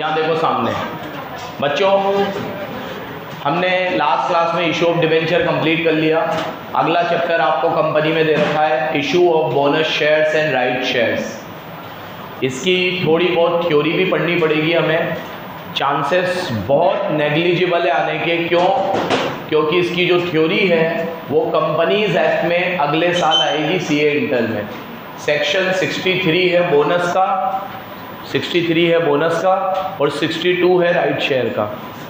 यहाँ देखो सामने बच्चों, हमने लास्ट क्लास में इशू ऑफ डिबेंचर कंप्लीट कर लिया। अगला चैप्टर आपको कंपनी में दे रखा है issue of bonus shares and right shares. इसकी थोड़ी बहुत थ्योरी भी पढ़नी पड़ेगी हमें। चांसेस बहुत नेग्लिजिबल है आने के। क्यों? क्योंकि इसकी जो थ्योरी है वो कंपनीज एक्ट में अगले साल आएगी सीए इंटर में। सेक्शन 63 है बोनस का, 63 है बोनस का और 62 है राइट शेयर का।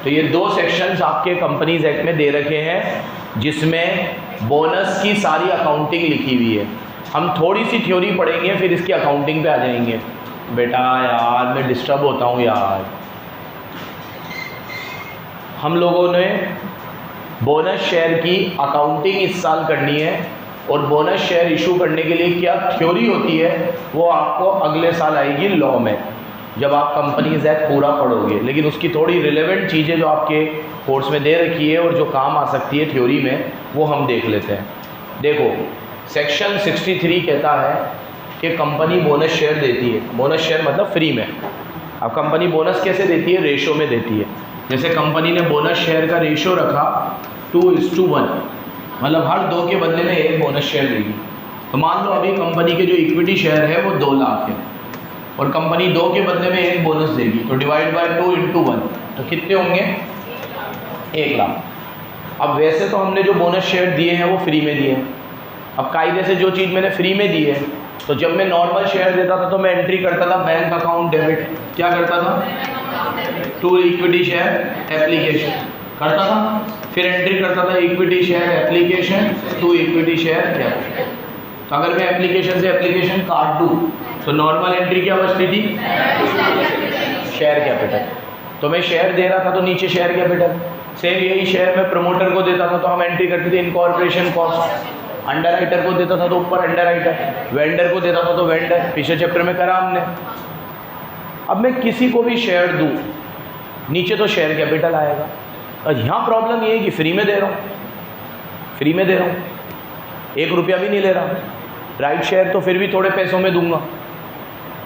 तो ये दो सेक्शंस आपके कंपनीज एक्ट में दे रखे हैं जिसमें बोनस की सारी अकाउंटिंग लिखी हुई है। हम थोड़ी सी थ्योरी पढ़ेंगे फिर इसकी अकाउंटिंग पे आ जाएंगे। बेटा यार मैं डिस्टर्ब होता हूँ यार। हम लोगों ने बोनस शेयर की अकाउंटिंग इस साल करनी है और बोनस शेयर इशू करने के लिए क्या थ्योरी होती है वो आपको अगले साल आएगी लॉ में, जब आप कंपनीज एक्ट पूरा पढ़ोगे। लेकिन उसकी थोड़ी रिलेवेंट चीज़ें जो आपके कोर्स में दे रखी है और जो काम आ सकती है थ्योरी में, वो हम देख लेते हैं। देखो सेक्शन 63 कहता है कि कंपनी बोनस शेयर देती है। बोनस शेयर मतलब फ्री में। अब कंपनी बोनस कैसे देती है? रेशो में देती है। जैसे कंपनी ने बोनस शेयर का रेशो रखा 2:1, मतलब हर 2 के बदले में 1 बोनस शेयर देगी। तो मान लो अभी कंपनी के जो इक्विटी शेयर है वो 2 लाख है और कंपनी 2 के बदले में 1 बोनस देगी, तो डिवाइड बाय 2 × 1 तो कितने होंगे? 1 लाख। अब वैसे तो हमने जो बोनस शेयर दिए हैं वो फ्री में दिए हैं। अब कायदे से जो चीज़ मैंने फ्री में दी है, तो जब मैं नॉर्मल शेयर देता था तो मैं एंट्री करता था बैंक अकाउंट डेबिट। क्या करता था? टू इक्विटी शेयर एप्लीकेशन करता था, फिर एंट्री करता था equity share application to equity share capital. तो अगर मैं एप्लीकेशन से एप्लीकेशन काट दूँ तो नॉर्मल एंट्री क्या बचती थी? Share capital. तो मैं शेयर दे रहा था तो नीचे शेयर कैपिटल। सेम यही शेयर मैं प्रमोटर को देता था तो हम एंट्री करते थे इनकॉर्पोरेशन कॉस्ट। अंडर राइटर को देता था तो ऊपर अंडर राइटर, वेंडर को देता था तो वेंडर। पिछले चैप्टर में करा हमने। अब मैं किसी को भी शेयर दूँ, नीचे तो शेयर कैपिटल आएगा। और यहाँ प्रॉब्लम ये है कि फ्री में दे रहा हूँ, फ्री में दे रहा हूँ, 1 रुपया भी नहीं ले रहा। राइट शेयर तो फिर भी थोड़े पैसों में दूंगा,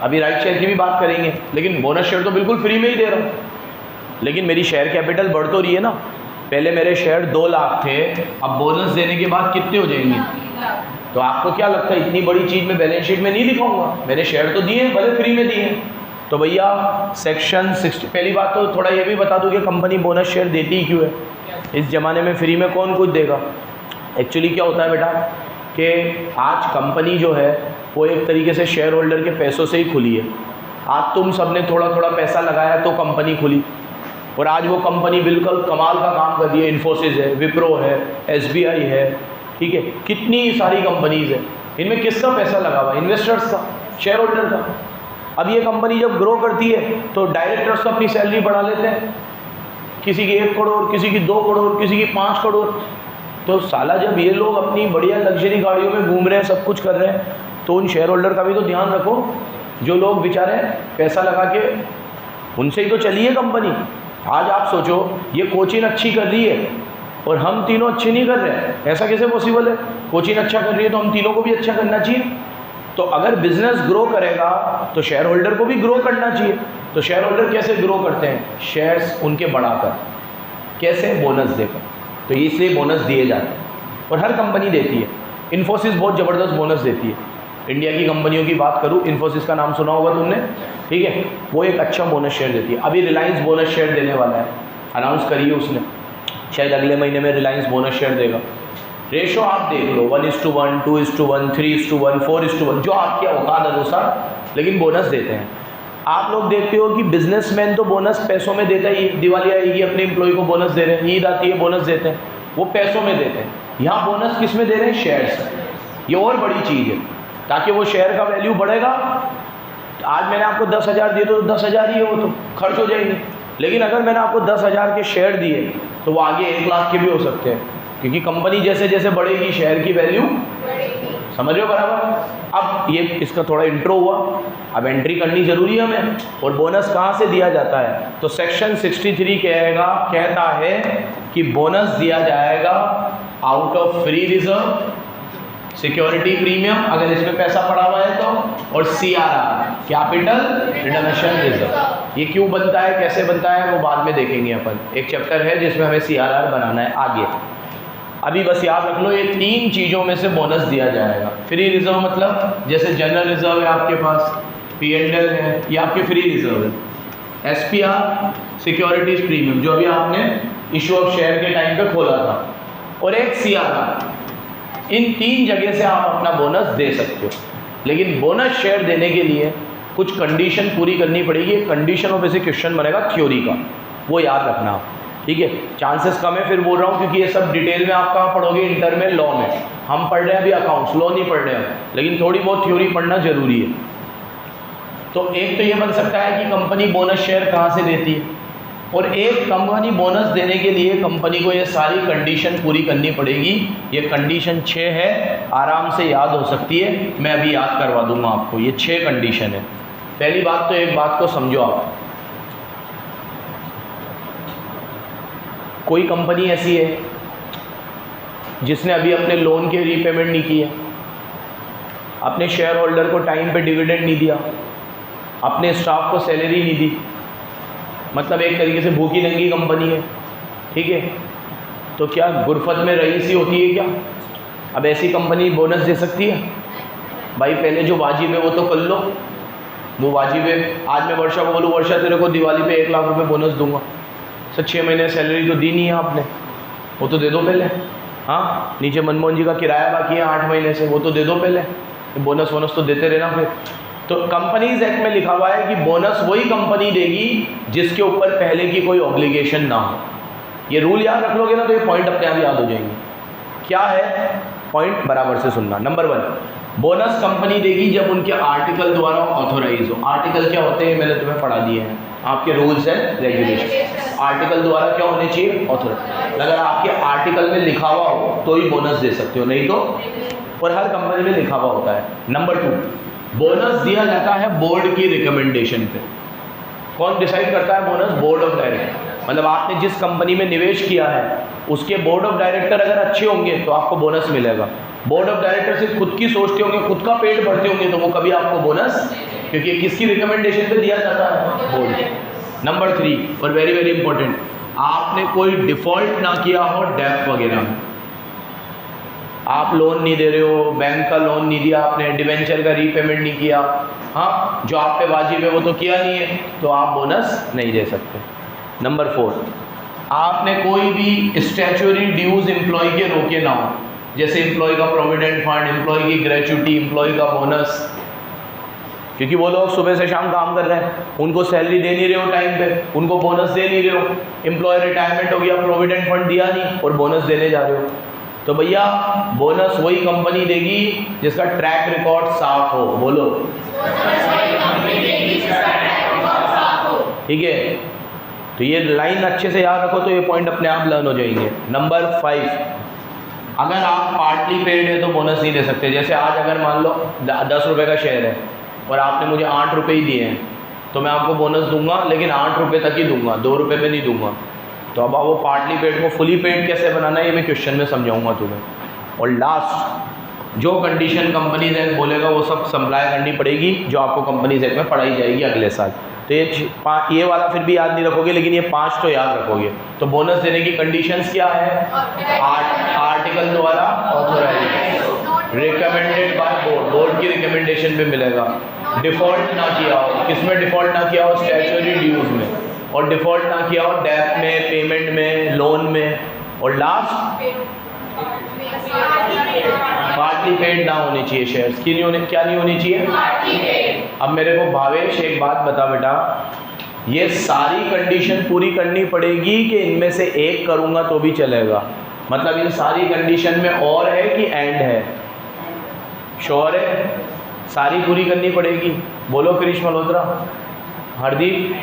अभी राइट शेयर की भी बात करेंगे। लेकिन बोनस शेयर तो बिल्कुल फ्री में ही दे रहा हूँ। लेकिन मेरी शेयर कैपिटल बढ़ तो रही है ना। पहले मेरे शेयर 2 लाख थे, अब बोनस देने के बाद कितने हो जाएंगे? तो आपको क्या लगता है इतनी बड़ी चीज़ मैं बैलेंस शीट में नहीं दिखाऊंगा? मैंने शेयर तो दिए, भले फ्री में दिए। तो भैया सेक्शन 60, पहली बात तो थोड़ा ये भी बता दूं कि कंपनी बोनस शेयर देती ही क्यों है। इस ज़माने में फ्री में कौन कुछ देगा? एक्चुअली क्या होता है बेटा कि आज कंपनी जो है वो एक तरीके से शेयर होल्डर के पैसों से ही खुली है। आज तुम सब ने थोड़ा थोड़ा पैसा लगाया तो कंपनी खुली, और आज वो कंपनी बिल्कुल कमाल का काम कर रही है। इन्फोसिस है, विप्रो है, SBI है, ठीक है, कितनी सारी कंपनीज है। इनमें किसका पैसा लगा हुआ? इन्वेस्टर्स का, शेयर होल्डर का। अब ये कंपनी जब ग्रो करती है तो डायरेक्टर्स तो अपनी सैलरी बढ़ा लेते हैं, किसी की 1 करोड़, किसी की 2 करोड़, किसी की 5 करोड़। तो साला जब ये लोग अपनी बढ़िया लग्जरी गाड़ियों में घूम रहे हैं, सब कुछ कर रहे हैं, तो उन शेयर होल्डर का भी तो ध्यान रखो। जो लोग बेचारे पैसा लगा के, उनसे ही तो चली है कंपनी। आज आप सोचो ये कोचिंग अच्छी कर रही है और हम तीनों अच्छे नहीं कर रहे हैं, ऐसा कैसे पॉसिबल है? कोचिंग अच्छा कर रही है तो हम तीनों को भी अच्छा करना चाहिए। तो अगर बिजनेस ग्रो करेगा तो शेयर होल्डर को भी ग्रो करना चाहिए। तो शेयर होल्डर कैसे ग्रो करते हैं? शेयर्स उनके बढ़ाकर। कैसे? बोनस देकर। तो इसलिए बोनस दिए जाते हैं और हर कंपनी देती है। इन्फोसिस बहुत ज़बरदस्त बोनस देती है। इंडिया की कंपनियों की बात करूँ, इन्फोसिस का नाम सुना होगा तुमने, ठीक है, वो एक अच्छा बोनस शेयर देती है। अभी रिलायंस बोनस शेयर देने वाला है, अनाउंस करी है उसने, शायद अगले महीने में रिलायंस बोनस शेयर देगा। रेशो आप देख लो 1:1, 2:1, 3:1, 4:1, जो आपके औकात अनुसार, लेकिन बोनस देते हैं। आप लोग देखते हो कि बिजनेसमैन तो बोनस पैसों में देता ही, दिवाली आएगी अपने एम्प्लॉय को बोनस दे रहे हैं, ईद आती है बोनस देते हैं, वो पैसों में देते हैं। यहाँ बोनस किस में दे रहे हैं? शेयर्स। ये और बड़ी चीज़ है, ताकि वो शेयर का वैल्यू बढ़ेगा। आज मैंने आपको 10,000 दिए तो 10,000 ही है, वो तो खर्च हो जाएंगे। लेकिन अगर मैंने आपको 10,000 के शेयर दिए तो वो आगे 1 लाख के भी हो सकते हैं, क्योंकि कंपनी जैसे जैसे बढ़ेगी शेयर की वैल्यू, समझ रहे हो बराबर। अब ये इसका थोड़ा इंट्रो हुआ, अब एंट्री करनी जरूरी है हमें। और बोनस कहाँ से दिया जाता है? तो सेक्शन 63 कहता है कि बोनस दिया जाएगा out of free reserve, security premium अगर इसमें पैसा पड़ा हुआ है तो, और CRR कैपिटल रिडम्पशन रिजर्व। ये क्यों बनता है, कैसे बनता है, वो बाद में देखेंगे अपन। एक चैप्टर है जिसमें हमें CRR बनाना है आगे। अभी बस याद रख लो ये 3 चीज़ों में से बोनस दिया जाएगा। फ्री रिजर्व मतलब जैसे जनरल रिजर्व है आपके पास, P&L है, ये आपके फ्री रिजर्व है। SPR सिक्योरिटीज प्रीमियम जो अभी आपने इशू ऑफ शेयर के टाइम पे खोला था, और एक CRR। इन 3 जगह से आप अपना बोनस दे सकते हो, लेकिन बोनस शेयर देने के लिए कुछ कंडीशन पूरी करनी पड़ेगी। कंडीशनों पे से क्वेश्चन बनेगा थ्योरी का, वो याद रखना आप, ठीक है। चांसेस कम है फिर बोल रहा हूँ, क्योंकि ये सब डिटेल में आप कहाँ पढ़ोगे, इंटर में, लॉ में। हम पढ़ रहे हैं अभी अकाउंट्स, लॉ नहीं पढ़ रहे हैं, लेकिन थोड़ी बहुत थ्योरी पढ़ना जरूरी है। तो एक तो ये बन सकता है कि कंपनी बोनस शेयर कहाँ से देती है, और एक कंपनी बोनस देने के लिए कंपनी को ये सारी कंडीशन पूरी करनी पड़ेगी। ये कंडीशन 6 है, आराम से याद हो सकती है, मैं अभी याद करवा दूंगा आपको। ये 6 कंडीशन है। पहली बात तो एक बात को समझो आप, कोई कंपनी ऐसी है जिसने अभी अपने लोन के रीपेमेंट नहीं की है, अपने शेयर होल्डर को टाइम पे डिविडेंड नहीं दिया, अपने स्टाफ को सैलरी नहीं दी, मतलब एक तरीके से भूखी नंगी कंपनी है, ठीक है। तो क्या गुरफत में रईसी होती है क्या? अब ऐसी कंपनी बोनस दे सकती है? भाई पहले जो वाजिब है वो तो कर लो, वो वाजिब है। आज मैं वर्षा को बोलूँ, वर्षा तेरे को दिवाली पे 1 लाख रुपए बोनस दूंगा, सर 6 महीने सैलरी तो दी नहीं है आपने, वो तो दे दो पहले। हाँ, नीचे मनमोहन जी का किराया बाकी है 8 महीने से, वो तो दे दो पहले, बोनस वोनस तो देते रहना फिर। तो कंपनीज एक्ट में लिखा हुआ है कि बोनस वही कंपनी देगी जिसके ऊपर पहले की कोई ऑब्लिगेशन ना हो। ये रूल याद रख लोगे ना तो ये पॉइंट अपने आप याद हो जाएंगे। क्या है पॉइंट, बराबर से सुनना। नंबर 1, बोनस कंपनी देगी जब उनके आर्टिकल द्वारा ऑथोराइज हो। आर्टिकल क्या होते हैं मैंने तुम्हें पढ़ा दिए हैं, आपके रूल्स एंड रेगुलेशन। आर्टिकल द्वारा क्या होने चाहिए, ऑथोराइज। अगर आपके आर्टिकल में लिखा हुआ हो तो ही बोनस दे सकते हो, नहीं तो, और हर कंपनी में लिखा हुआ होता है। नंबर 2, बोनस दिया जाता है बोर्ड की रिकमेंडेशन पे। कौन डिसाइड करता है बोनस? Board of director. मतलब आपने जिस कंपनी में निवेश किया है उसके बोर्ड ऑफ डायरेक्टर अगर अच्छे होंगे तो आपको बोनस मिलेगा। बोर्ड ऑफ डायरेक्टर सिर्फ खुद की सोचते होंगे, खुद का पेट भरते होंगे, तो वो कभी आपको बोनस, क्योंकि किसकी रिकमेंडेशन पे दिया जाता है, बोर्ड। नंबर 3 और वेरी वेरी इंपॉर्टेंट, आपने कोई डिफॉल्ट ना किया हो डेप्ट वगैरह में, आप लोन नहीं दे रहे हो, बैंक का लोन नहीं दिया आपने, डिवेंचर का रीपेमेंट नहीं किया, हाँ जो आप पे वाजिब है वो तो किया नहीं है, तो आप बोनस नहीं दे सकते। नंबर 4, आपने कोई भी स्टैच्यूटरी ड्यूज एम्प्लॉय के रोके ना हो, जैसे एम्प्लॉय का प्रोविडेंट फंड, एम्प्लॉय की ग्रेच्युटी, एम्प्लॉय का बोनस, क्योंकि वो लोग सुबह से शाम काम कर रहे हैं, उनको सैलरी दे नहीं रहे हो टाइम पे, उनको बोनस दे नहीं रहे हो, एम्प्लॉय रिटायरमेंट हो गया, प्रोविडेंट फंड दिया नहीं और बोनस देने जा रहे हो, तो भैया बोनस वही कंपनी देगी जिसका ट्रैक रिकॉर्ड साफ हो। बोलो, ठीक है। तो ये लाइन अच्छे से याद रखो तो ये पॉइंट अपने आप लर्न हो जाएंगे। नंबर 5, अगर आप पार्टली पेड है तो बोनस नहीं दे सकते। जैसे आज अगर मान लो 10 रुपये का शेयर है और आपने मुझे 8 रुपये ही दिए हैं, तो मैं आपको बोनस दूंगा, लेकिन 8 रुपये तक ही दूंगा, 2 रुपये पे नहीं दूंगा। तो अब वो पार्टली पेड को फुली पेड कैसे बनाना है ये मैं क्वेश्चन में समझाऊंगा तुम्हें। और लास्ट, जो कंडीशन कंपनीज एक्ट बोलेगा वो सब सप्लाई करनी पड़ेगी, जो आपको कंपनीज एक्ट में पढ़ाई जाएगी अगले साल। तो ये वाला फिर भी याद नहीं रखोगे, लेकिन ये 5 तो याद रखोगे। तो बोनस देने की कंडीशंस क्या है? आर्टिकल द्वारा authorise, recommended by board, board की रिकमेंडेशन पे मिलेगा, डिफॉल्ट ना किया हो, किसमें डिफॉल्ट ना किया हो? स्टैच्यूटरी ड्यूज में, और डिफॉल्ट ना किया हो डेट में, पेमेंट में, लोन में, और लास्ट पार्टली पेड ना होनी चाहिए शेयर्स की, नहीं होने, क्या नहीं होनी चाहिए? अब मेरे को भावेश एक बात बता बेटा, ये सारी कंडीशन पूरी करनी पड़ेगी कि इनमें से एक करूंगा तो भी चलेगा? मतलब इन सारी कंडीशन में और है कि एंड है? श्योर है? सारी पूरी करनी पड़ेगी? बोलो कृष्ण मल्होत्रा, हरदीप,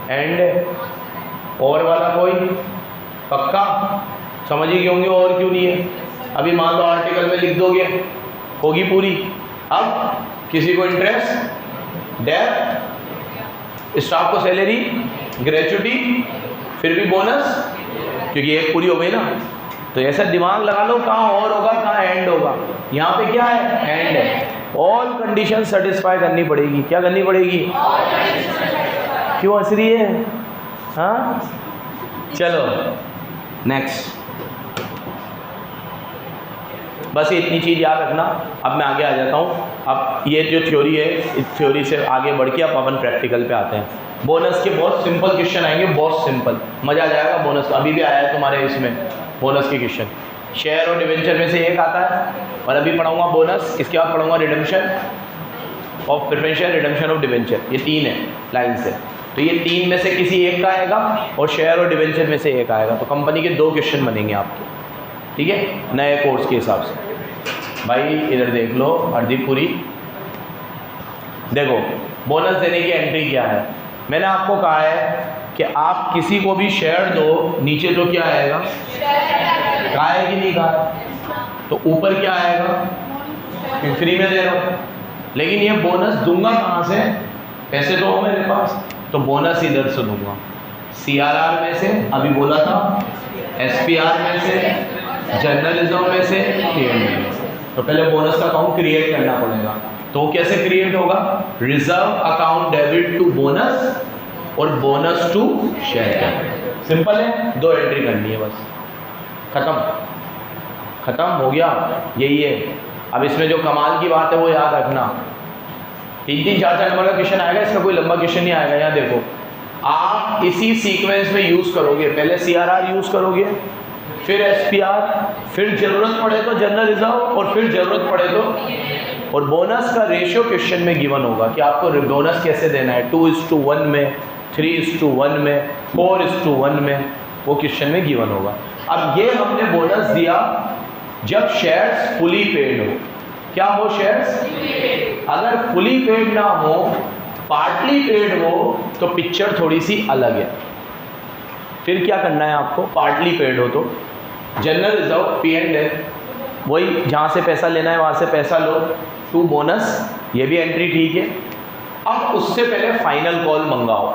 एंड और वाला कोई? पक्का? समझ ही होंगे और क्यों नहीं है? अभी मान लो आर्टिकल में लिख दोगे, होगी पूरी। अब किसी को इंटरेस्ट, डेट, स्टाफ को सैलरी, ग्रेच्युटी, फिर भी बोनस, क्योंकि एक पूरी हो गई ना, तो ऐसा दिमाग लगा लो, कहाँ और होगा कहाँ एंड होगा। यहाँ पे क्या है, एंड है। ऑल कंडीशन सेटिस्फाई करनी पड़ेगी। क्या करनी पड़ेगी? क्यों हंस रही है? हाँ चलो नेक्स्ट। बस इतनी चीज़ याद रखना। अब मैं आगे आ जाता हूँ। अब ये जो थ्योरी है, इस थ्योरी से आगे बढ़ के अब अपन प्रैक्टिकल पे आते हैं। बोनस के बहुत सिंपल क्वेश्चन आएंगे, बहुत सिंपल, मज़ा आ जाएगा। बोनस अभी भी आया है तुम्हारे इसमें, बोनस के क्वेश्चन। शेयर और डिवेंचर में से एक आता है, और अभी पढ़ाऊँगा बोनस, इसके बाद पढ़ाऊँगा redemption of preference share, redemption of debenture. ये तीन है लाइन से, तो ये तीन में से किसी एक का आएगा, और शेयर और डिवेंचर में से एक आएगा। तो कंपनी के 2 क्वेश्चन बनेंगे आपके, ठीक है, नए कोर्स के हिसाब से। भाई इधर देख लो हरदीपुरी, देखो बोनस देने की एंट्री क्या है। मैंने आपको कहा है कि आप किसी को भी शेयर दो, नीचे तो क्या आएगा, कहा है कि नहीं कहा, तो ऊपर क्या आएगा, फ्री में दे रहा हूँ। लेकिन ये बोनस दूंगा कहाँ से, पैसे तो हो मेरे पास, तो बोनस इधर से दूंगा, CRR में से, अभी बोला था, SPR में से, जनरल रिजर्व में से, P&L में से। तो पहले बोनस का अकाउंट क्रिएट करना पड़ेगा। तो कैसे क्रिएट होगा, reserve account debit to bonus और बोनस टू शेयर। सिंपल है, 2 एंट्री करनी है बस, खत्म हो गया, यही है। अब इसमें जो कमाल की बात है वो याद रखना, 3-3, 4-4 नंबर का क्वेश्चन आएगा, इसका कोई लंबा क्वेश्चन नहीं आएगा। यहाँ देखो, आप इसी सीक्वेंस में यूज करोगे, पहले CRR यूज करोगे, फिर SPR, फिर जरूरत पड़े तो जनरल रिजर्व, और फिर जरूरत पड़े तो, और बोनस का रेशियो क्वेश्चन में गिवन होगा कि आपको बोनस कैसे देना है, 2:1 में, 3:1 में, 4:1 में, वो क्वेश्चन में गिवन होगा। अब ये हमने बोनस दिया जब शेयर्स फुली पेड हो। क्या हो, शेयर्स अगर फुली पेड ना हो, पार्टली पेड हो, तो पिक्चर थोड़ी सी अलग है। फिर क्या करना है आपको, पार्टली पेड हो तो जनरल रिजर्व, P&L, वही जहाँ से पैसा लेना है वहाँ से पैसा लो, टू बोनस, ये भी एंट्री ठीक है। अब उससे पहले फाइनल कॉल मंगाओ,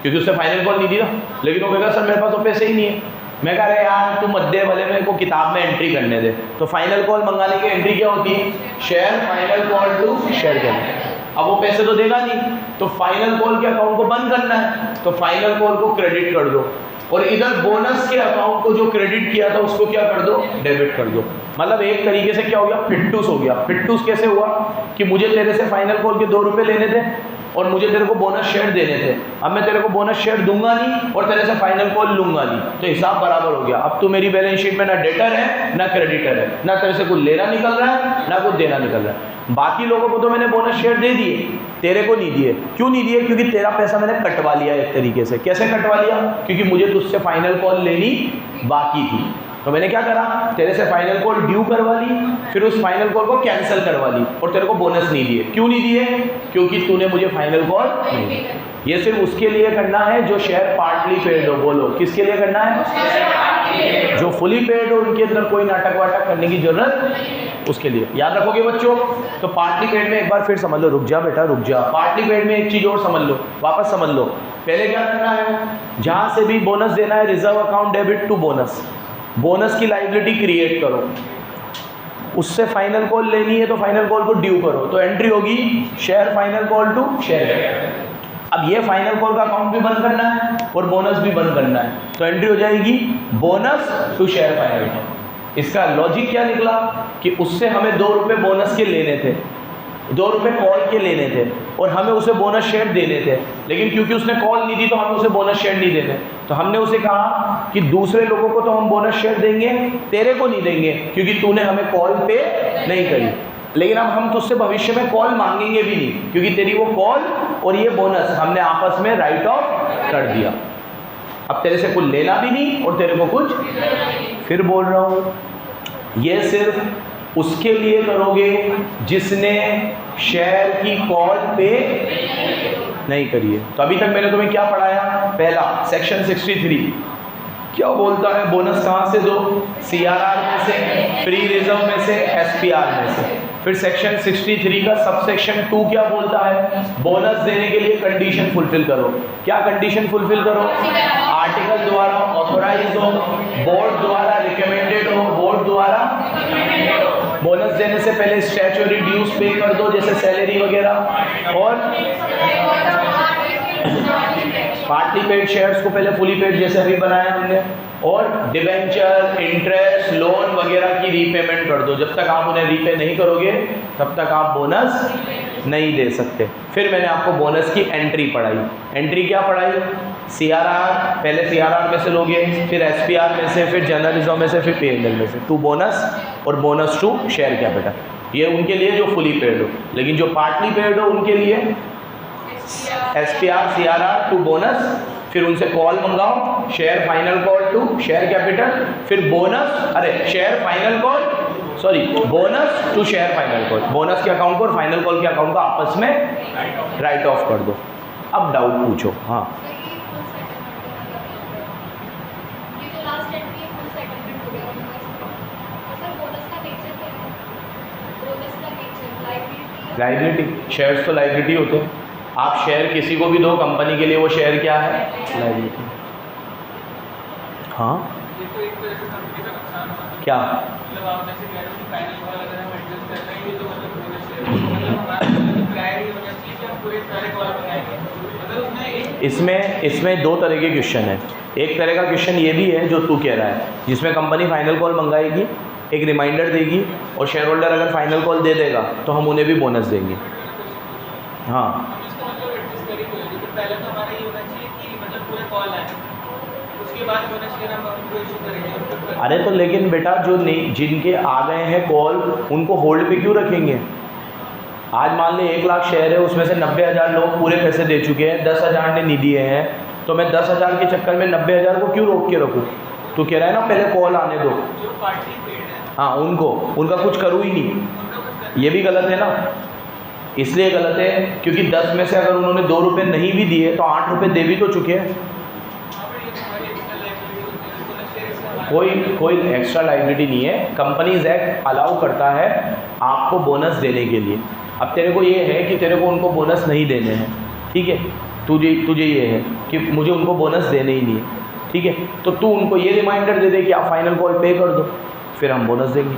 क्योंकि उससे फाइनल कॉल नहीं दिया, लेकिन वो कहेगा सर मेरे पास तो पैसे ही नहीं है। मैं कह रहा यार तू मध्य वाले में को किताब में एंट्री करने दे। तो फाइनल कॉल मंगाने की एंट्री क्या होती है, share final call to share करना। अब वो पैसे तो देगा नहीं, तो फाइनल कॉल के अकाउंट को बंद करना है, तो फाइनल कॉल को क्रेडिट कर दो, और इधर बोनस के अकाउंट को जो क्रेडिट किया था उसको क्या कर दो, डेबिट कर दो। मतलब एक तरीके से क्या हो गया, फिट्टूस हो गया। फिट्टूस कैसे हुआ कि मुझे तेरे से फाइनल कॉल के 2 रुपये लेने थे, और मुझे तेरे को बोनस शेयर देने थे। अब मैं तेरे को बोनस शेयर दूंगा नहीं और तेरे से फाइनल कॉल लूंगा नहीं, तो हिसाब बराबर हो गया। अब तू मेरी बैलेंस शीट में ना डेटर है ना क्रेडिटर है, ना तेरे से कुछ लेना निकल रहा है ना कुछ देना निकल रहा है। बाकी लोगों को तो मैंने बोनस शेयर दे दिए, तेरे को नहीं दिए। क्यों नहीं दिए, क्योंकि तेरा पैसा मैंने कटवा लिया एक तरीके से। कैसे कटवा लिया, क्योंकि मुझे तुझसे फाइनल कॉल लेनी बाकी थी, तो मैंने क्या करा, तेरे से फाइनल कॉल ड्यू करवा ली, फिर उस फाइनल कॉल को कैंसिल करवा ली, और तेरे को बोनस नहीं दिए। क्यों नहीं दिए, क्योंकि तूने मुझे फाइनल कॉल नहीं दिया। ये सिर्फ उसके लिए करना है जो शेयर पार्टली पेड हो। बोलो किसके लिए करना है, जो फुली पेड हो, उनके अंदर कोई नाटक वाटक करने की जरूरत, उसके लिए याद रखोगे बच्चों। तो पार्टली पेड में एक बार फिर समझ लो, रुक जा बेटा रुक जा। पार्टली पेड में एक चीज और समझ लो, वापस समझ लो। पहले क्या करना है, जहां से भी बोनस देना है, reserve account debit to bonus, bonus की लाइबिलिटी क्रिएट करो, उससे फाइनल कॉल लेनी है तो फाइनल कॉल को ड्यू करो, तो एंट्री होगी share final call to share. अब ये फाइनल कॉल का अकाउंट भी बंद करना है और बोनस भी बंद करना है, तो एंट्री हो जाएगी bonus to share final call. इसका लॉजिक क्या निकला कि उससे हमें 2 रुपये बोनस के लेने थे, 2 रुपये कॉल के लेने थे, और हमें उसे बोनस शेयर देने थे, लेकिन क्योंकि उसने कॉल नहीं दी तो हमें उसे बोनस शेयर नहीं देने। तो हमने उसे कहा कि दूसरे लोगों को तो हम बोनस शेयर देंगे, तेरे को नहीं देंगे क्योंकि तूने हमें कॉल पे नहीं करी। लेकिन अब हम तुझसे भविष्य में कॉल मांगेंगे भी नहीं, क्योंकि तेरी वो कॉल और ये बोनस हमने आपस में राइट ऑफ कर दिया। अब तेरे से कुछ लेना भी नहीं और तेरे को कुछ, फिर बोल रहा हूँ, ये सिर्फ उसके लिए करोगे जिसने शेयर की कॉल पे नहीं करी है। तो अभी तक मैंने तुम्हें क्या पढ़ाया, पहला सेक्शन 63 क्या बोलता है, बोनस कहाँ से दो, CRR में से, फ्री रिजर्व में से, SPR में से। फिर सेक्शन 63 का सबसेक्शन 2 क्या बोलता है, बोनस देने के लिए कंडीशन फुलफिल करो। क्या कंडीशन फुलफिल करो, आर्टिकल प्रिंसिपल द्वारा ऑथोराइज हो, बोर्ड द्वारा रिकमेंडेड हो, बोर्ड द्वारा बोनस देने से पहले स्टैट्यूटरी ड्यूज पे कर दो जैसे सैलरी वगैरह, और पार्टली पेड शेयर्स को पहले फुली पेड जैसे अभी बनाया हमने, और डिबेंचर, इंटरेस्ट, लोन वगैरह की रीपेमेंट कर दो। जब तक आप उन्हें रीपे नहीं करोगे तब तक आप बोनस नहीं दे सकते। फिर मैंने आपको बोनस की एंट्री पढ़ाई। एंट्री क्या पढ़ाई? CRR, पहले CRR में से लोगे, फिर SPR में से, फिर जनरल रिजर्व में से, फिर P&L में से, टू बोनस और बोनस टू शेयर कैपिटल। ये उनके लिए जो फुली पेड हो, लेकिन जो पार्टली पेड हो उनके लिए SPR, CRR टू बोनस, फिर उनसे कॉल मंगाओ, share final call to share capital, फिर bonus, share final call, bonus to share final call. Bonus के अकाउंट को और फाइनल कॉल के अकाउंट को आपस में राइट ऑफ कर दो। अब डाउट पूछो। हाँ, लाइबिलिटी, शेयर्स तो लाइबिलिटी होते हैं। आप शेयर किसी को भी दो कंपनी के लिए, वो शेयर क्या है? लाइबिलिटी। हाँ, क्या? इसमें दो तरह के क्वेश्चन है। एक तरह का क्वेश्चन ये भी है जो तू कह रहा है, जिसमें कंपनी फाइनल कॉल मंगाएगी, एक रिमाइंडर देगी, और शेयर होल्डर अगर फाइनल कॉल दे देगा तो हम उन्हें भी बोनस देंगे। हाँ, पहले तो हमारा ये होना चाहिए कि मतलब पूरे कॉल आए, उसके बाद बोनस शेयर हम उनको इशू करेंगे। अरे तो लेकिन बेटा जो नहीं, जिनके आ गए हैं कॉल, उनको होल्ड पे क्यों रखेंगे? आज मान ले 1 लाख शेयर है, उसमें से 90,000 लोग पूरे पैसे दे चुके हैं, 10,000 ने नहीं दिए हैं, तो मैं 10,000 के चक्कर में 90,000 को क्यों रोक के रखूँ? तो कह रहा है ना पहले कॉल आने दो। जो पार्टी पेड है, हाँ, उनका कुछ करूँ ही नहीं, ये भी गलत है ना। इसलिए गलत है क्योंकि 10 में से अगर उन्होंने 2 रुपये नहीं भी दिए तो 8 रुपये दे भी तो चुके हैं। कोई एक्स्ट्रा लाइबिलिटी नहीं है। कंपनीज एक्ट अलाउ करता है आपको बोनस देने के लिए। अब तेरे को ये है कि तेरे को उनको बोनस नहीं देने हैं, ठीक है, तुझे ये है कि मुझे उनको बोनस देने ही नहीं है, ठीक है, तो तू उनको ये रिमाइंडर दे दे कि आप फाइनल कॉल पे कर दो, फिर हम बोनस देंगे।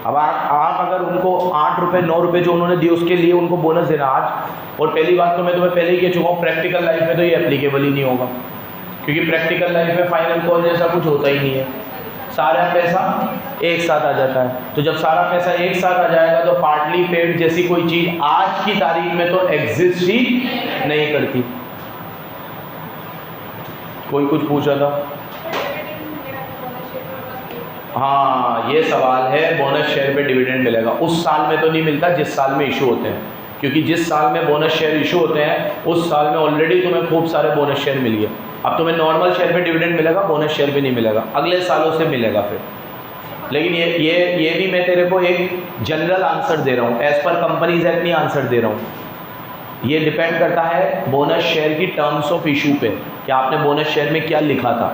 अब आप अगर उनको 8 रुपये 9 रुपये जो उन्होंने दिए उसके लिए उनको बोनस देना आज, और पहली बात तो मैं तुम्हें पहले ही कह चुका हूँ, प्रैक्टिकल लाइफ में तो ये एप्लीकेबल ही नहीं होगा, क्योंकि प्रैक्टिकल लाइफ में फाइनल कॉल जैसा कुछ होता ही नहीं है, सारा पैसा एक साथ आ जाता है। तो जब सारा पैसा एक साथ आ जाएगा तो पार्टली पेड जैसी कोई चीज़ आज की तारीख में तो एग्जिस्ट ही नहीं करती। कोई कुछ पूछा था? हाँ, ये सवाल है, बोनस शेयर पे डिविडेंड मिलेगा। उस साल में तो नहीं मिलता जिस साल में इशू होते हैं, क्योंकि जिस साल में बोनस शेयर इशू होते हैं उस साल में ऑलरेडी तुम्हें खूब सारे बोनस शेयर मिल गए। अब तुम्हें नॉर्मल शेयर पे डिविडेंड मिलेगा, बोनस शेयर पे नहीं मिलेगा, अगले सालों से मिलेगा फिर। लेकिन ये भी मैं तेरे को एक जनरल आंसर दे रहा हूँ, एज पर कंपनीज एक्ट नहीं आंसर दे रहा हूँ। ये डिपेंड करता है बोनस शेयर की टर्म्स ऑफ इशू पे, कि आपने बोनस शेयर में क्या लिखा था,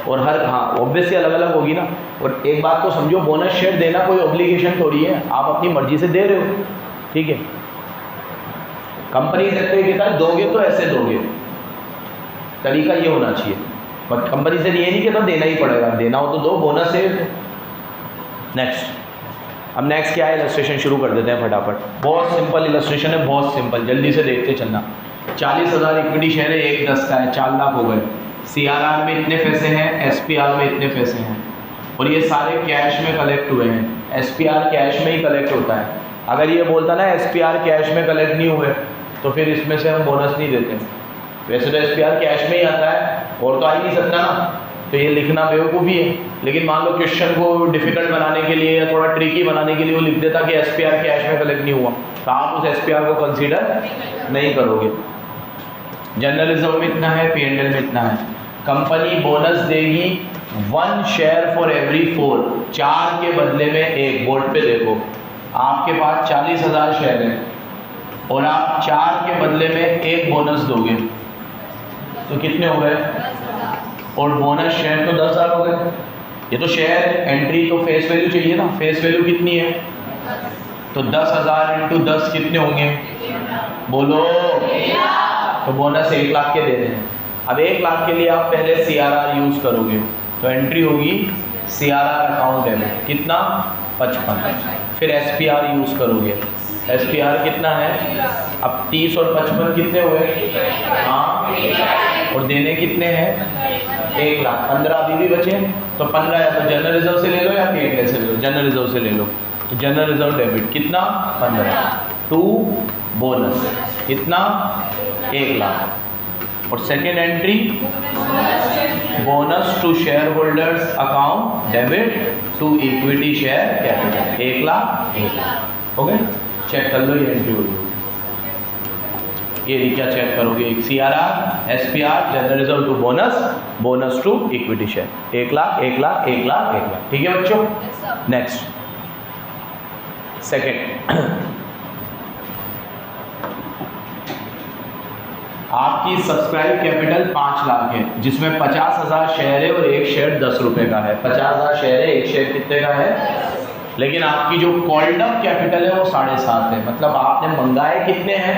और हर, हाँ ऑब्वियसली अलग अलग होगी ना। और एक बात को समझो, बोनस शेयर देना कोई ऑब्लिगेशन थोड़ी है, आप अपनी मर्जी से दे रहे हो, ठीक है। कंपनी से कहता है दोगे तो ऐसे दोगे, तरीका ये होना चाहिए, बट कंपनी से ये नहीं कहता देना ही पड़ेगा, देना हो तो दो, बोनस है। नेक्स्ट, अब नेक्स्ट क्या है, इलस्ट्रेशन शुरू कर देते हैं फटाफट। बहुत सिंपल इलस्ट्रेशन है, बहुत सिंपल, जल्दी से देखते चलना। 40,000 इक्विटी शेयर है, 1/10 का है, 4 लाख हो गए। CRR में इतने पैसे हैं, SPR में इतने पैसे हैं, और ये सारे कैश में कलेक्ट हुए हैं। SPR कैश में ही कलेक्ट होता है। अगर ये बोलता ना SPR कैश में कलेक्ट नहीं हुए तो फिर इसमें से हम बोनस नहीं देते। वैसे तो SPR कैश में ही आता है, और तो आ ही नहीं सकता ना, तो ये लिखना बेवकूफ़ी है। लेकिन मान लो क्वेश्चन को डिफ़िकल्ट बनाने के लिए या थोड़ा ट्रिकी बनाने के लिए वो लिख देता कि SPR कैश में कलेक्ट नहीं हुआ, तो आप उस SPR को कंसीडर नहीं करोगे। जनरल रिजर्व में इतना है, P&L में इतना है। कंपनी बोनस देगी 1 शेयर फॉर एवरी 4, 4 के बदले में 1। बोर्ड पे देखो, आपके पास 40,000 शेयर है और आप 4 के बदले में 1 बोनस दोगे तो कितने हो गए? और बोनस शेयर तो 10,000 हो गए। ये तो शेयर एंट्री तो फेस वैल्यू चाहिए ना, फेस वैल्यू कितनी है? तो 10,000 इंटू 10 कितने होंगे? बोलो। तो बोनस 1 लाख के दे रहे हैं। अब 1 लाख के लिए आप पहले CRR यूज़ करोगे, तो एंट्री होगी CRR अकाउंट डेबिट कितना 55। फिर SPR यूज़ करोगे, SPR कितना है, अब 30 और 55 कितने हुए, हाँ, और देने कितने हैं 1 लाख, 15 अभी भी बचे, तो 15 या तो जनरल रिजर्व से ले लो या PNL से ले लो, जनरल रिजर्व से ले लो, तो जनरल रिजर्व डेबिट कितना 15 टू बोनस कितना 1 लाख, और second entry bonus to shareholders account debit to equity share capital 1 lakh 1 lakh. Okay, check कर लो ये एंट्री होगी। ये क्या चेक करोगे, एक CRR, SPR, general reserve to bonus, bonus to equity share 1 lakh 1 lakh 1 lakh 1 lakh. ठीक है बच्चों, नेक्स्ट सेकेंड, आपकी सब्सक्राइब कैपिटल 5 लाख है, जिसमें 50,000 शेयर है और 1 शेयर 10 रुपए का है। 50,000 शेयर है, 1 शेयर कितने का है, लेकिन आपकी जो कॉल्ड अप कैपिटल है वो 7.5 है, मतलब आपने मंगाए कितने हैं,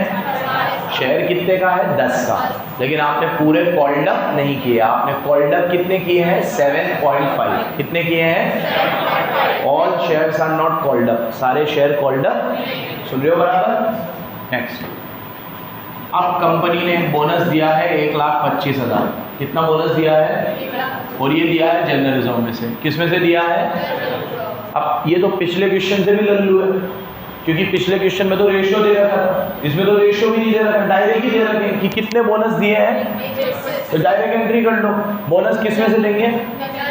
शेयर कितने का है 10 का, लेकिन आपने पूरे कॉल्ड अप नहीं किए। आपने कॉल्ड अप कितने किए हैं 7.5, कितने किए हैं, all shares are not called up, सारे शेयर कॉल्ड अप, सुन रहे हो बराबर। नेक्स्ट, अब कंपनी ने बोनस दिया है 1,25,000, कितना बोनस दिया है, और ये दिया है जनरल रिजर्व में से, किस में से दिया है, अब ये तो पिछले क्वेश्चन से भी लल्लू है, क्योंकि पिछले क्वेश्चन में तो रेशियो दे रखा था, इसमें तो रेशियो भी नहीं दे रखा, डायरेक्ट ही दे रखे कि कितने बोनस दिए हैं, तो डायरेक्ट एंट्री कर लो। बोनस किस में से देंगे,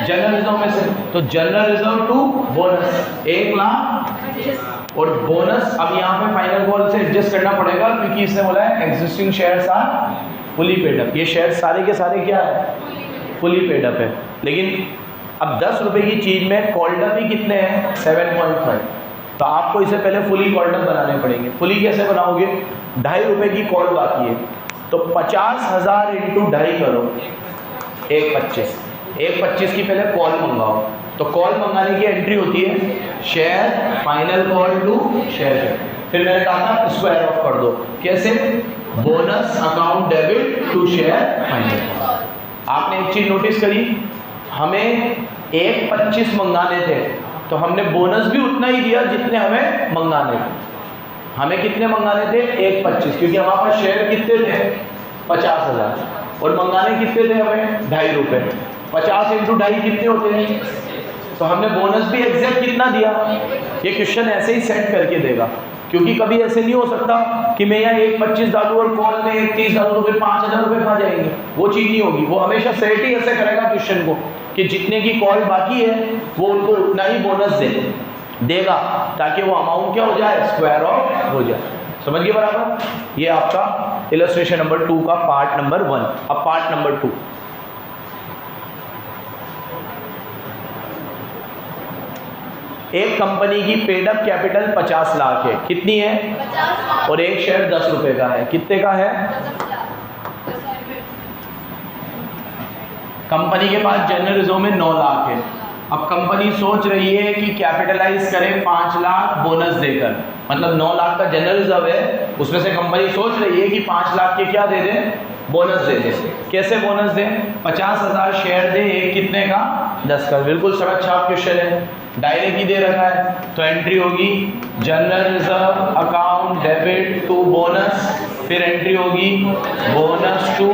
जनरल रिजर्व में से, तो general reserve to bonus 1 lakh, और बोनस अब यहाँ पे फाइनल कॉल से एडजस्ट करना पड़ेगा, क्योंकि इसने बोला है existing shares are fully paid up, ये शेयर सारे के सारे क्या है, फुली पेड अप है, लेकिन अब 10 रुपए की चीज़ में कॉल्ड अप ही कितने हैं 7.5, तो आपको इसे पहले फुली कॉल्ड अप बनाने पड़ेंगे। फुली कैसे बनाओगे, 2.5 रुपए की कॉल बाकी है, तो 50,000 इंटू 2.5 करो 1,25, 1,25 की पहले कॉल मंगाओ, तो कॉल मंगाने की एंट्री होती है share final call to share, फिर मैंने कहा था स्क्वायर ऑफ कर दो, कैसे, bonus account debit to share final. आपने एक चीज़ नोटिस करी, हमें 1,25 मंगाने थे, तो हमने बोनस भी उतना ही दिया जितने हमें मंगाने थे। हमें कितने मंगाने थे 1,25, क्योंकि हमारे पास शेयर कितने थे 50,000, और मंगाने कितने थे हमें 2.5 रुपये, 50 इंटू 2.5 कितने होते हैं, तो हमने बोनस भी एग्जैक्ट कितना दिया। ये क्वेश्चन ऐसे ही सेट करके देगा, क्योंकि कभी ऐसे नहीं हो सकता कि मैं यहाँ 1,25 डालूँ और कॉल में 1,30 डालूँ तो फिर 5,000 रुपये खा जाएंगे, वो चीज़ नहीं होगी। वो हमेशा सेट ही ऐसे करेगा क्वेश्चन को कि जितने की कॉल बाकी है वो उनको उतना ही बोनस देगा, ताकि वो अमाउंट क्या हो जाए, स्क्वायर ऑफ हो जाए। समझ गए बराबर। ये आपका इलस्ट्रेशन नंबर 2 का पार्ट नंबर 1। अब पार्ट नंबर 2, एक कंपनी की पेड अप कैपिटल 50 लाख है, कितनी है, 50 और 1 शेयर 10 रुपए का है, कितने का है, कंपनी के पास जनरल रिजर्व में 9 लाख है। अब कंपनी सोच रही है कि कैपिटलाइज करें 5 लाख बोनस देकर, मतलब 9 लाख का जनरल रिजर्व है, उसमें से कंपनी सोच रही है कि 5 लाख के क्या दे दें, बोनस दे दें। कैसे बोनस दें, 50,000 शेयर दे, एक कितने का 10 का, बिल्कुल सड़क छाप क्वेश्चन है, डायरेक्ट ही दे रखा है, तो एंट्री होगी general reserve account debit to bonus, फिर एंट्री होगी bonus to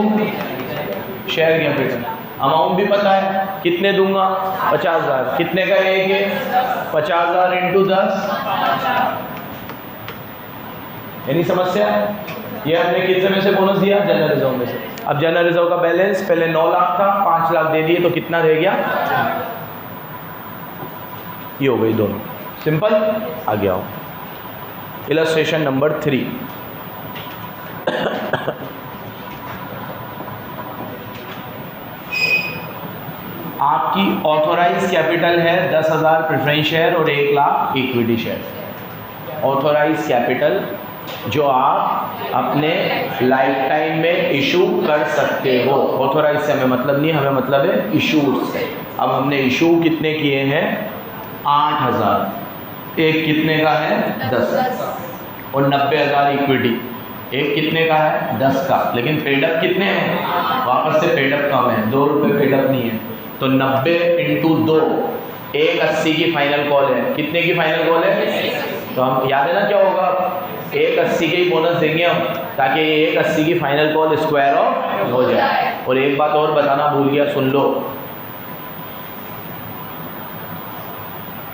share capital. Amount भी पता है, कितने दूंगा 50,000, कितने का एक है 50,000 इंटू 10, यानी समस्या ये हमने कितने में से बोनस दिया, जनरल रिजर्व में से। अब जनरल रिजर्व का बैलेंस पहले 9 लाख था, 5 लाख दे दिए, तो कितना रह गया, ये हो गई दोनों, सिंपल। आ गया हो इलस्ट्रेशन नंबर 3। आपकी ऑथोराइज कैपिटल है 10,000 प्रेफरेंस शेयर और 1 lakh equity share. Authorise capital जो आप अपने लाइफ टाइम में इशू कर सकते हो। ऑथोराइज से हमें मतलब नहीं, हमें मतलब है इशूज से। अब हमने इशू कितने किए हैं 8,000, एक कितने का है 10 और 90,000 इक्विटी। एक कितने का है? 10 का, लेकिन पेडअप कितने हैं? वापस से पेडअप कम है, 2 रुपये पेडअप नहीं है, तो 90 इंटू 2, 180 की फाइनल कॉल है। कितने की फाइनल कॉल है? तो हम याद है ना क्या होगा, 180 के ही बोनस देंगे हम, ताकि ये 180 की फाइनल कॉल स्क्वायर ऑफ हो जाए। और एक बात और बताना भूल गया, सुन लो,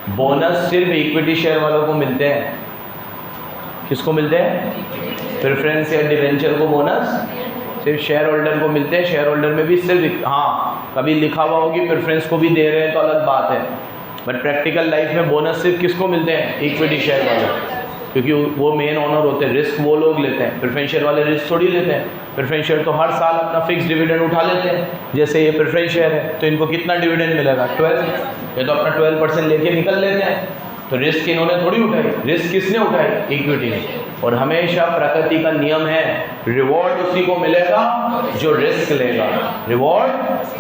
बोनस सिर्फ इक्विटी शेयर वालों को मिलते हैं। किसको मिलते हैं? प्रेफरेंस या डिवेंचर को बोनस सिर्फ शेयर होल्डर को मिलते हैं। शेयर होल्डर में भी सिर्फ, हाँ कभी लिखा हुआ होगी प्रेफरेंस को भी दे रहे हैं तो अलग बात है, बट प्रैक्टिकल लाइफ में बोनस सिर्फ किसको मिलते हैं? इक्विटी शेयर वाले, क्योंकि वो मेन ओनर होते हैं, रिस्क वो लोग लेते हैं। प्रेफरेंस शेयर वाले रिस्क थोड़ी लेते हैं। प्रेफरेंस शेयर तो हर साल अपना फिक्स डिविडेंड उठा लेते हैं, जैसे ये प्रेफरेंस शेयर है तो इनको कितना डिविडेंड मिलेगा? 12, ये तो अपना 12% लेके निकल लेते हैं, तो रिस्क इन्होंने थोड़ी उठाई। रिस्क किसने उठाई? इक्विटी ने। और हमेशा प्रकृति का नियम है, रिवॉर्ड उसी को मिलेगा जो रिस्क लेगा, रिवॉर्ड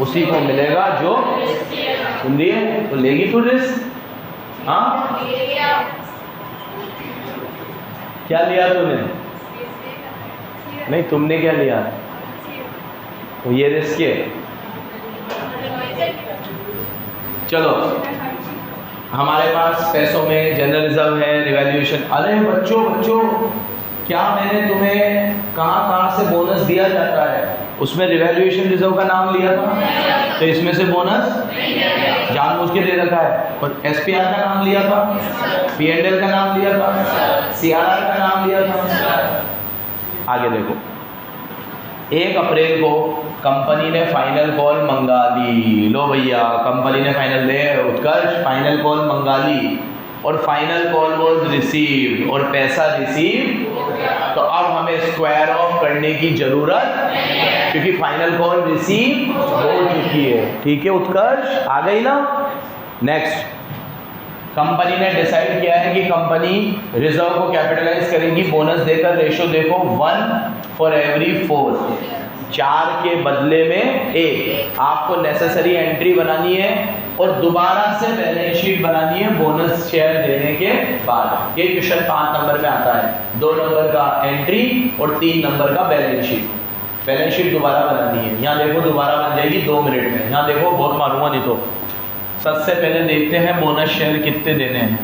उसी को मिलेगा जो, सुन लिए, तो लेगी तो रिस्क। हाँ क्या लिया तूने? नहीं, तुमने क्या लिया? तो ये रिस्क है। चलो, हमारे पास पैसों में जनरल रिजर्व है, रिवैल्यूएशन। अरे बच्चों, क्या मैंने तुम्हें कहाँ से बोनस दिया जाता है? उसमें रिवैल्यूएशन रिजर्व का नाम लिया था, तो इसमें से बोनस जानबूझ के दे रखा है। और एसपीआर का नाम लिया था, पीएनएल का नाम लिया था, सीआरआर का नाम लिया था। आगे देखो, 1 अप्रैल को कंपनी ने फाइनल कॉल मंगा ली। लो भैया, कंपनी ने फाइनल दे, उत्कर्ष फाइनल कॉल मंगा ली, और फाइनल कॉल वॉज रिसीव्ड, और पैसा रिसीव, तो अब हमें स्क्वायर ऑफ करने की जरूरत, क्योंकि फाइनल कॉल रिसीव हो चुकी है। ठीक है उत्कर्ष, आ गई ना? नेक्स्ट, कंपनी ने डिसाइड किया है कि कंपनी रिजर्व को कैपिटलाइज करेगी बोनस देकर। रेशो देखो, 1 for every 4, 4 के बदले में 1। आपको नेसेसरी एंट्री बनानी है और दोबारा से बैलेंस शीट बनानी है बोनस शेयर देने के बाद। ये क्वेश्चन 5 नंबर में आता है, 2 नंबर का एंट्री और 3 नंबर का बैलेंस शीट। बैलेंस शीट दोबारा बनानी है। यहाँ देखो दोबारा बन जाएगी 2 मिनट में। यहाँ देखो, बहुत मारूंगा नहीं तो। सबसे पहले देखते हैं बोनस शेयर कितने देने हैं।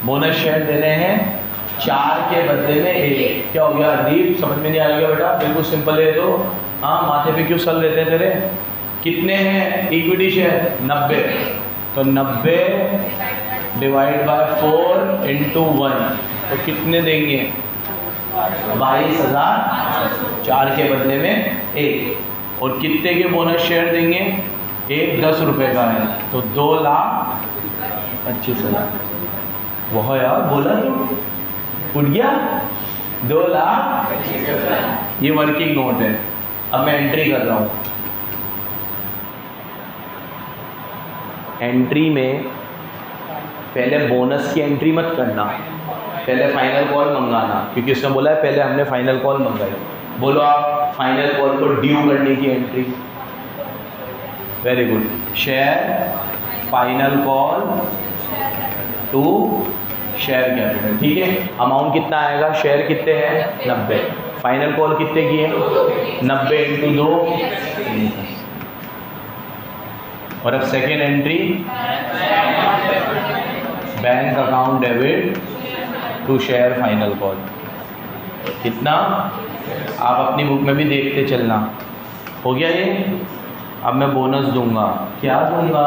बोनस शेयर देने हैं 4 के बदले में 1। क्या हो गया हरदीप, समझ में नहीं आ गया बेटा? बिल्कुल सिंपल है। तो हाँ, माथे पे क्यों सल लेते हैं तेरे? कितने हैं इक्विटी शेयर? 90। तो 90 डिवाइड बाय 4 इंटू 1, तो कितने देंगे? 22,000, 4 के बदले में 1। और कितने के बोनस शेयर देंगे? एक 10 रुपये का है, तो 2,25,000। वह यार बोला तो उठ गया, 2,25,000। ये वर्किंग नोट है। अब मैं एंट्री कर रहा हूँ। एंट्री में पहले बोनस की एंट्री मत करना, पहले फाइनल कॉल मंगाना, क्योंकि उसने बोला है पहले हमने फाइनल कॉल मंगाई। बोलो आप फाइनल कॉल को ड्यू करने की एंट्री। Very good. Share final call to share capital. ठीक है, अमाउंट कितना आएगा? शेयर कितने हैं? 90। फाइनल कॉल कितने की है? 90 इंटू 2। और अब second entry, bank account debit to share final call. कितना? आप अपनी बुक में भी देखते चलना। हो गया ये? अब मैं बोनस दूंगा। क्या दूंगा?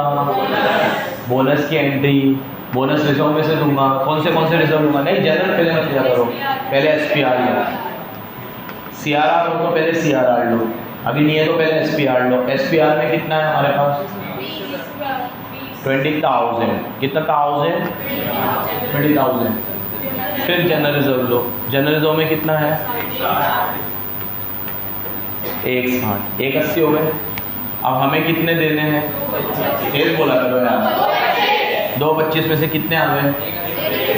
बोनस की एंट्री बोनस रिजर्व में से दूंगा। कौन से रिजर्व दूंगा? नहीं, जनरल पहले मत लिया करो, पहले एसपीआर लो। सीआरआर हो तो पहले सीआरआर लो, अभी नहीं है तो पहले एसपीआर लो। एसपीआर में कितना है हमारे पास? 20,000। कितना 1000? 20,000। फिर जनरल रिजर्व लो। जनरल रिजर्व में कितना है? 160। 180 हो गए। अब हमें कितने देने हैं? तेज बोला करो यार। 225 में से कितने आ गए?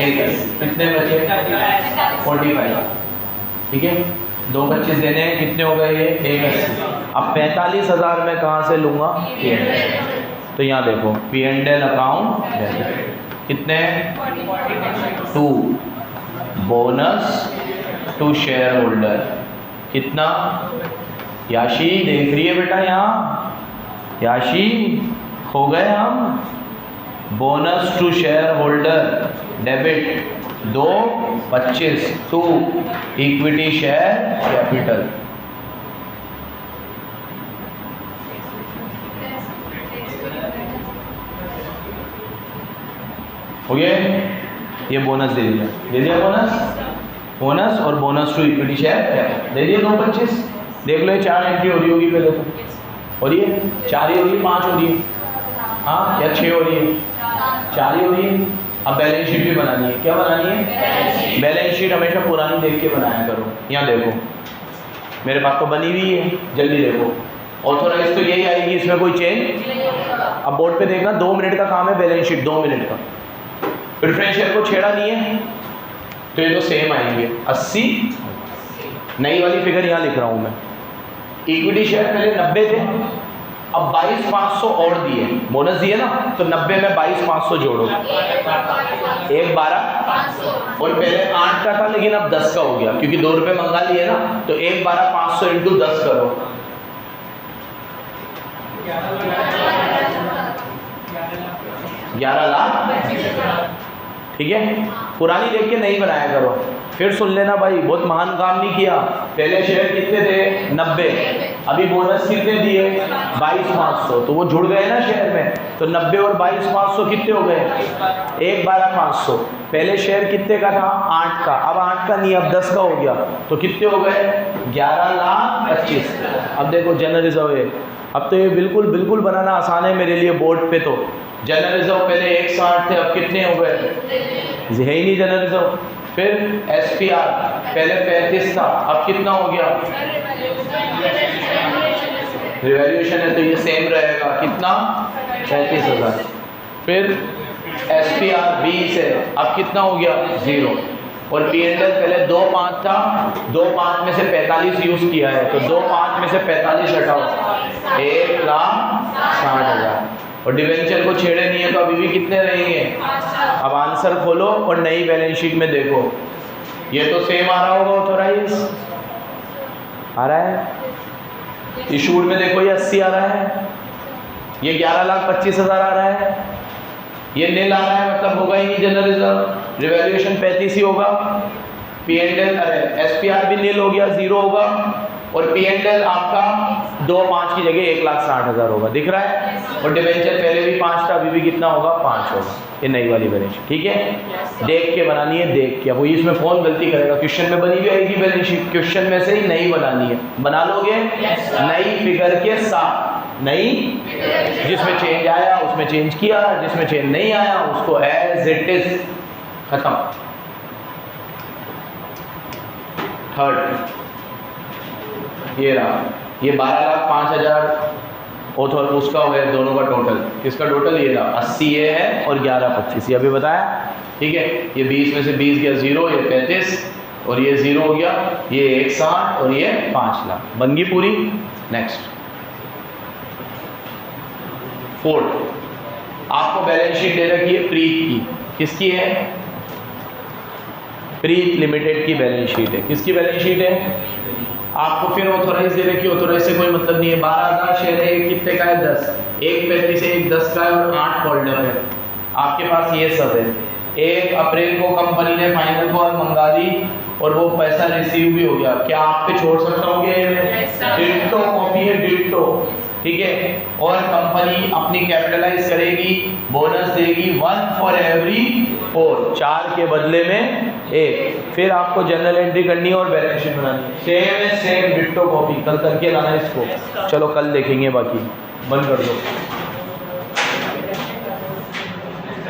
1। कितने बचे? 45। ठीक है, 225 देने हैं, कितने हो गए ये? 180। अब 45,000 में कहाँ से लूँगा? तो यहाँ देखो, P&L अकाउंट कितने? 2 बोनस टू शेयर होल्डर कितना? याशी देख रही है बेटा यहाँ, याशी हो गए हम। Bonus to shareholder debit 2/25 to equity share capital. हो गया? ये बोनस दे दिया बोनस और बोनस टू इक्विटी शेयर दे दिया 2/25। देख लो 4 एंट्री हो रही होगी पहले तो, हो रही है 4 ही हो रही है, 5 हो रही है, हाँ या 6 हो रही है, 4 ही हो रही है। अब बैलेंस शीट भी बनानी है। क्या बनानी है? बैलेंस शीट हमेशा पुरानी देख के बनाया करो। यहाँ देखो मेरे पास तो बनी हुई है, जल्दी देखो। ऑथोराइज तो यही आएगी, इसमें कोई चेंज। अब बोर्ड पे देखना, 2 मिनट का काम है बैलेंस शीट, 2 मिनट का। प्रेफरेंस शेयर को छेड़ा नहीं है तो ये तो सेम आएंगे 80। नई वाली फिगर यहाँ लिख रहा हूँ मैं। इक्विटी शेयर पहले 90 थे, अब 22,500 और दिए, बोनस दिए ना, तो 90 में 22,500 जोड़ो, 1,12,500 और पहले 8 का था लेकिन अब 10 का हो गया क्योंकि 2 रुपये मंगा लिए ना, तो 1,12,500 इंटू 10 करो, 11 लाख। ठीक है, पुरानी देख के नहीं बनाया करो। फिर सुन लेना भाई, बहुत महान काम नहीं किया। पहले शेयर कितने थे? 90, अभी बोनस कितने दिए? 22,500, तो वो जुड़ गए ना शेयर में, तो 90 और 22,500 कितने हो गए? 1,12,500। पहले शेयर कितने का था? 8 का, अब 8 का नहीं, अब 10 का हो गया, तो कितने हो गए? 11,25,000। अब देखो जनरल रिजर्व है, अब तो ये बिल्कुल बनाना आसान है मेरे लिए बोर्ड पे। तो जनरल रिजर्व पहले 160 थे, अब कितने हो गए? है ही नहीं जनरल रिजर्व। फिर एसपीआर पहले 35 था, अब कितना हो गया? रिवैल्यूएशन है तो ये सेम रहेगा, कितना? 35,000। फिर एसपीआर 20 है, अब कितना हो गया? 0। और पीएनएल पहले 2,5 था, 2,5 में से 45 यूज किया है, तो 2,5 में से 45 हटाओ, 1,60,000। और डिवेंचर को छेड़े नहीं है तो अभी भी कितने रहेंगे? अब आंसर खोलो और नई बैलेंस शीट में देखो, ये तो सेम आ रहा होगा। ऑथोराइज आ रहा है, इशूड में देखो ये 80 आ रहा है, ये 11,25,000 आ रहा है, ये नील आ रहा है, मतलब होगा ही नहीं जनरल रिजर्व। रिवैल्यूएशन 35 ही होगा। पीएनएल एसपीआर भी नील हो गया, 0 होगा। और पीएनएल आपका 2,5 की जगह 1,60,000 होगा, दिख रहा है। और डिवेंचर पहले भी 5 था, अभी भी कितना होगा? 5 होगा। ये नई वाली बैलेंस शीट, ठीक है, देख के बनानी है, देख के। अब वो इसमें कौन गलती करेगा? क्वेश्चन में बनी हुई आएगी बैलेंस शीट, क्वेश्चन में से ही नई बनानी है। बना लोगे नई फिगर के साथ, नई जिसमें चेंज आया उसमें चेंज किया, जिसमें चेंज नहीं आया उसको एज इट इज खत्म। थर्ड ये रहा, ये 12,05,000 और उसका हो गया, दोनों का टोटल। किसका टोटल? ये रहा 80 ये है और 11,25 ये अभी बताया, ठीक है। ये 20 में से 20 गया 0, ये 35 और ये 0 हो गया, ये 1,60 और ये 5 लाख। बन गई पूरी। नेक्स्ट फोर्थ, आपको बैलेंस शीट दे रखी है प्रीत की। किसकी है? प्रीत लिमिटेड की बैलेंस शीट है। किसकी बैलेंस शीट है? आपको फिर ऑथोराइज दे रखी है, ऑथोराइज से कोई मतलब नहीं है। 12,000 शेयर है, एक कितने का है? 10, एक 35 है, एक 10 का है और 8 होल्डर है। आपके पास ये सब है। 1 अप्रैल को कंपनी ने फाइनल कॉल मंगा दी और वो पैसा रिसीव भी हो गया। क्या आप पे छोड़ सकता हूँ? डिट्टो कॉपी है, डिट्टो, ठीक है। और कंपनी अपनी कैपिटलाइज करेगी, बोनस देगी 1 फॉर एवरी 4, 4 के बदले में 1। फिर आपको जनरल एंट्री करनी है और बैलेंस शीट बनानी है। सेम है, सेम डिट्टो कॉपी। कल करके लाना इसको। चलो कल देखेंगे, बाकी बंद कर दो।